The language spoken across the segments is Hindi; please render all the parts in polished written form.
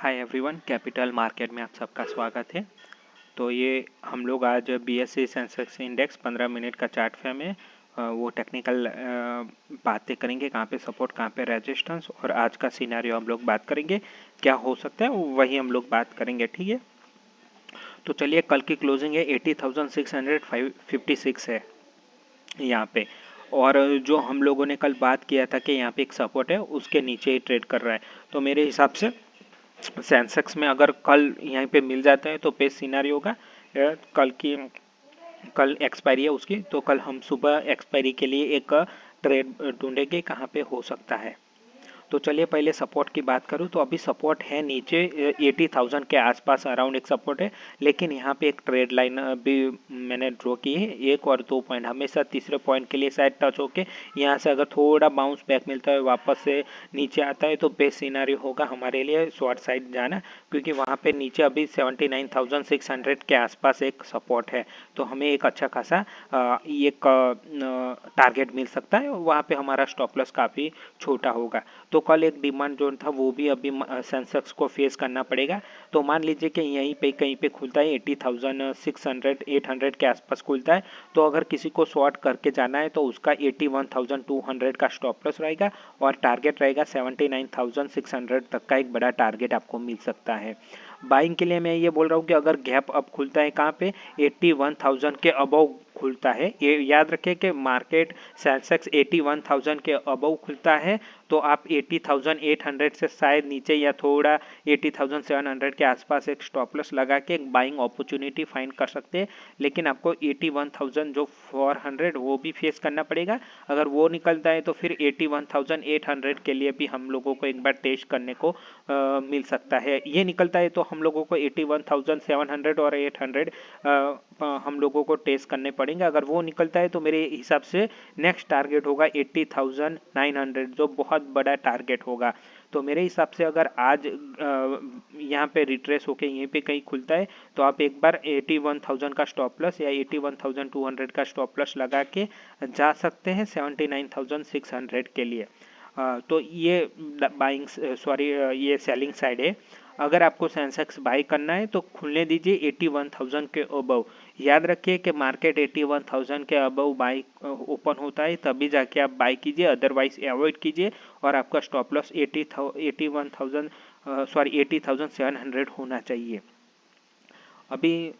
हाय एवरीवन, कैपिटल मार्केट में आप सबका स्वागत है। तो ये हम लोग आज बीएसई सेंसेक्स इंडेक्स 15 मिनट का चार्ट फ्रेम है, वो टेक्निकल बातें करेंगे, कहाँ पे सपोर्ट, कहाँ पे रेजिस्टेंस, और आज का सिनेरियो हम लोग बात करेंगे क्या हो सकता है, वही हम लोग बात करेंगे। ठीक है, तो चलिए, कल की क्लोजिंग है 80,656 है यहाँ पे। और जो हम लोगों ने कल बात किया था कि यहाँ पे एक सपोर्ट है, उसके नीचे ही ट्रेड कर रहा है। तो मेरे हिसाब से सेंसेक्स में अगर कल यहीं पे मिल जाता है तो बेस्ट सिनारियो होगा। कल एक्सपायरी है उसकी, तो कल हम सुबह एक्सपायरी के लिए एक ट्रेड ढूंढेंगे कहाँ पे हो सकता है। तो चलिए, पहले सपोर्ट की बात करूँ तो अभी सपोर्ट है नीचे 80,000 के आसपास अराउंड एक सपोर्ट है, लेकिन यहाँ पे एक ट्रेड लाइन भी मैंने ड्रॉ की है। 1 और 2 पॉइंट हमेशा तीसरे पॉइंट के लिए शायद टच होके यहाँ से अगर थोड़ा बाउंस बैक मिलता है, वापस से नीचे आता है, तो बेस्ट सिनारियो होगा हमारे लिए शॉर्ट साइड जाना, क्योंकि वहाँ पे नीचे अभी 79,600 के आसपास एक सपोर्ट है। तो हमें एक अच्छा खासा एक टारगेट मिल सकता है, वहाँ पे हमारा स्टॉप लॉस काफ़ी छोटा होगा। तो कल एक डिमांड जोन था, वो भी अभी सेंसेक्स को फेस करना पड़ेगा। तो मान लीजिए कि यहीं पे कहीं पे खुलता है 80,600 800 के आसपास खुलता है, तो अगर किसी को शॉर्ट करके जाना है तो उसका 81,200 का स्टॉप लॉस रहेगा और टारगेट रहेगा 79,600 तक का एक बड़ा टारगेट आपको मिल सकता है। बाइंग के लिए मैं ये बोल रहा हूँ कि अगर गैप अप खुलता है कहाँ पे 81,000 के अबव खुलता है, ये याद रखें कि मार्केट सेंसेक्स 81,000 के अबव खुलता है, तो आप 80,800 से शायद नीचे या थोड़ा 80,700 के आसपास एक स्टॉप लॉस लगा के एक बाइंग अपॉर्चुनिटी फाइंड कर सकते हैं। लेकिन आपको 81,000 जो 400 वो भी फेस करना पड़ेगा। अगर वो निकलता है तो फिर 81,800 के लिए भी हम लोगों को एक बार टेस्ट करने को मिल सकता है। ये निकलता है तो हम लोगों को 81,700 और 800 हम लोगों को टेस्ट करने पड़ेंगे। अगर वो निकलता है तो मेरे हिसाब से नेक्स्ट टारगेट होगा 80,900, जो बहुत बड़ा टारगेट होगा। तो मेरे हिसाब से अगर आज यहाँ पे रिट्रेस होके यहीं पे कहीं खुलता है तो आप एक बार 81,000 का स्टॉप लॉस या 81,200 का स्टॉप लॉस लगा के जा सकते हैं 79,600 के लिए। तो ये बाइंग ये सेलिंग साइड है। अगर आपको सेंसेक्स बाई करना है तो खुलने दीजिए 81,000 के अबव। याद रखिए कि मार्केट 81,000 के अबव बाई ओपन होता है तभी जाके आप बाई कीजिए, अदरवाइज अवॉइड कीजिए। और आपका स्टॉप लॉस 80,700 होना चाहिए। अभी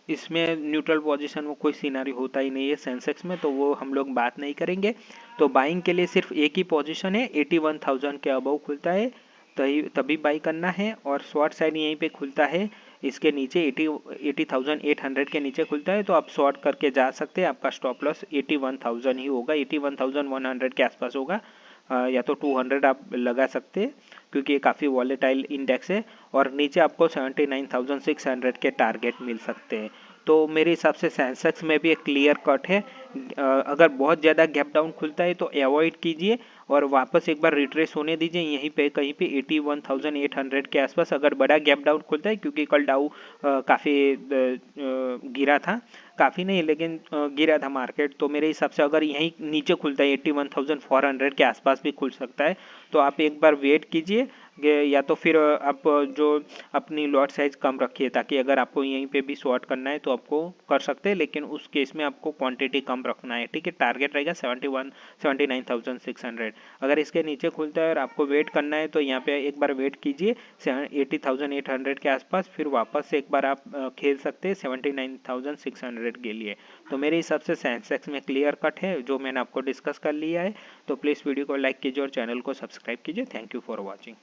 इसमें न्यूट्रल पोजीशन में कोई सीनारी होता ही नहीं है सेंसेक्स में, तो वो हम लोग बात नहीं करेंगे। तो बाइंग के लिए सिर्फ एक ही पोजीशन है, 81,000 के अबव खुलता है तभी बाई करना है, और शॉर्ट साइड यहीं पे खुलता है, इसके नीचे 80,800 के नीचे खुलता है तो आप शॉर्ट करके जा सकते हैं। आपका स्टॉप लॉस 81,000 ही होगा, 81,100 के आसपास होगा, या तो 200 आप लगा सकते हैं क्योंकि ये काफ़ी वॉलेटाइल इंडेक्स है। और नीचे आपको 79,600 के टारगेट मिल सकते हैं। तो मेरे हिसाब से सेंसेक्स में भी एक क्लियर कट है। अगर बहुत ज़्यादा गैप डाउन खुलता है तो अवॉइड कीजिए और वापस एक बार रिट्रेस होने दीजिए यहीं पे कहीं पे 81,800 के आसपास। अगर बड़ा गैप डाउन खुलता है, क्योंकि कल डाउ काफ़ी गिरा था, काफ़ी नहीं लेकिन गिरा था मार्केट, तो मेरे हिसाब से अगर यहीं नीचे खुलता है 81,400 के आसपास भी खुल सकता है, तो आप एक बार वेट कीजिए, या तो फिर आप जो अपनी लॉट साइज कम रखिए, ताकि अगर आपको यहीं पे भी शॉर्ट करना है तो आपको कर सकते हैं, लेकिन उस केस में आपको क्वांटिटी कम रखना है। ठीक है, टारगेट रहेगा 79,600। अगर इसके नीचे खुलता है और आपको वेट करना है तो यहाँ पे एक बार वेट कीजिए 80,800 के आसपास, फिर वापस से एक बार आप खेल सकते हैं 79,600 के लिए। तो मेरे हिसाब से सेंसेक्स में क्लियर कट है जो मैंने आपको डिस्कस कर लिया है। तो प्लीज़ वीडियो को लाइक कीजिए और चैनल को सब्सक्राइब कीजिए। Thank you for watching.